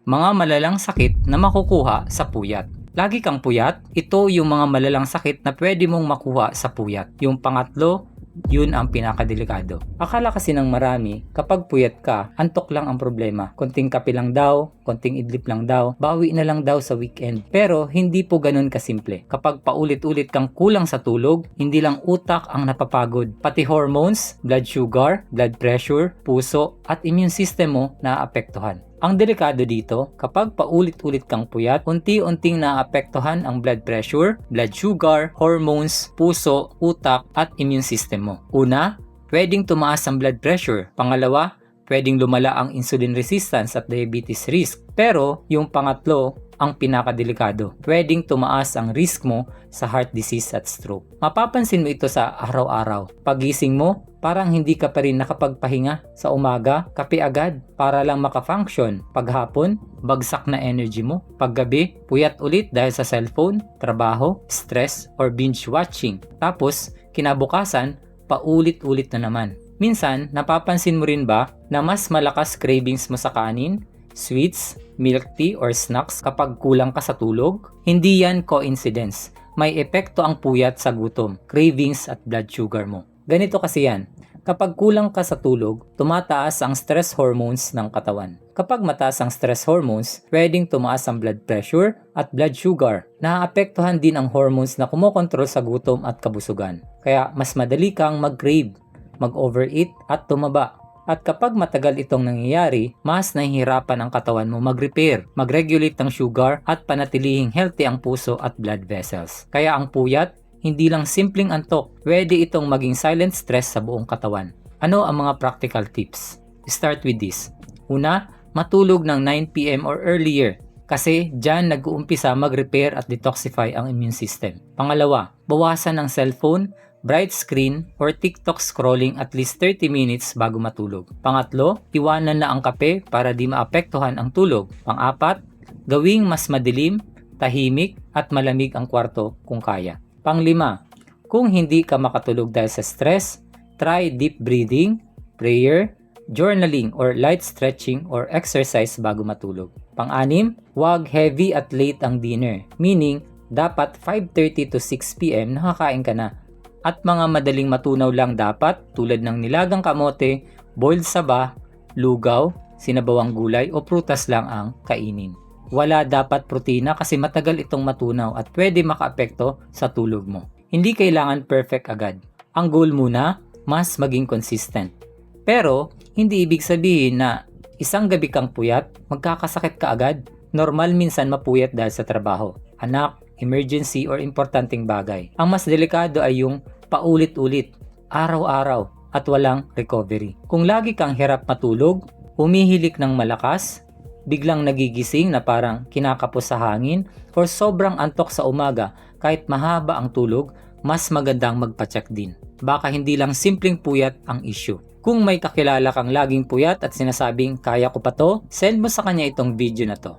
Mga malalang sakit na makukuha sa puyat. Lagi kang puyat, ito yung mga malalang sakit na pwede mong makuha sa puyat. Yung pangatlo, yun ang pinakadelikado. Akala kasi ng marami, kapag puyat ka, antok lang ang problema. Konting kape lang daw, konting idlip lang daw, bawi na lang daw sa weekend. Pero hindi po ganun kasimple. Kapag paulit-ulit kang kulang sa tulog, hindi lang utak ang napapagod. Pati hormones, blood sugar, blood pressure, puso, at immune system mo naapektuhan. Ang delikado dito, kapag paulit-ulit kang puyat, unti-unting naapektuhan ang blood pressure, blood sugar, hormones, puso, utak, at immune system mo. Una, pwedeng tumaas ang blood pressure. Pangalawa, pwedeng lumala ang insulin resistance at diabetes risk. Pero, yung pangatlo, ang pinakadelikado. Pwedeng tumaas ang risk mo sa heart disease at stroke. Mapapansin mo ito sa araw-araw. Pagising mo, parang hindi ka pa rin nakapagpahinga. Sa umaga, kape agad para lang makafunction. Paghapon, bagsak na energy mo. Paggabi, puyat ulit dahil sa cellphone, trabaho, stress, or binge watching. Tapos, kinabukasan, paulit-ulit na naman. Minsan, napapansin mo rin ba na mas malakas cravings mo sa kanin, sweets, milk tea, or snacks kapag kulang ka sa tulog? Hindi yan coincidence. May epekto ang puyat sa gutom, cravings at blood sugar mo. Ganito kasi yan. Kapag kulang ka sa tulog, tumataas ang stress hormones ng katawan. Kapag mataas ang stress hormones, pwedeng tumaas ang blood pressure at blood sugar. Naaapektuhan din ang hormones na kumokontrol sa gutom at kabusugan. Kaya mas madali kang mag-crave, mag-overeat at tumaba. At kapag matagal itong nangyayari, mas nahihirapan ang katawan mo mag-repair, mag-regulate ng sugar at panatilihing healthy ang puso at blood vessels. Kaya ang puyat, hindi lang simpleng antok, pwede itong maging silent stress sa buong katawan. Ano ang mga practical tips? Start with this. Una, matulog ng 9 p.m. or earlier kasi dyan nag-uumpisa mag-repair at detoxify ang immune system. Pangalawa, bawasan ang cellphone, bright screen, or TikTok scrolling at least 30 minutes bago matulog. Pangatlo, iwanan na ang kape para di maapektuhan ang tulog. Pang-apat, gawing mas madilim, tahimik, at malamig ang kwarto kung kaya. Pang-lima, kung hindi ka makatulog dahil sa stress, try deep breathing, prayer, journaling, or light stretching or exercise bago matulog. Pang-anim, huwag heavy at late ang dinner, meaning dapat 5:30 to 6 p.m. nakakain ka na. At mga madaling matunaw lang dapat tulad ng nilagang kamote, boiled saba, lugaw, sinabawang gulay o prutas lang ang kainin. Wala dapat protina kasi matagal itong matunaw at pwede makaapekto sa tulog mo. Hindi kailangan perfect agad. Ang goal muna, mas maging consistent. Pero, hindi ibig sabihin na isang gabi kang puyat, magkakasakit ka agad. Normal minsan mapuyat dahil sa trabaho, anak, emergency or importanteng bagay. Ang mas delikado ay yung paulit-ulit, araw-araw at walang recovery. Kung lagi kang hirap matulog, humihilik ng malakas, biglang nagigising na parang kinakapos sa hangin, or sobrang antok sa umaga kahit mahaba ang tulog, mas magandang magpa-check din. Baka hindi lang simpleng puyat ang issue. Kung may kakilala kang laging puyat at sinasabing kaya ko pa to, send mo sa kanya itong video na to.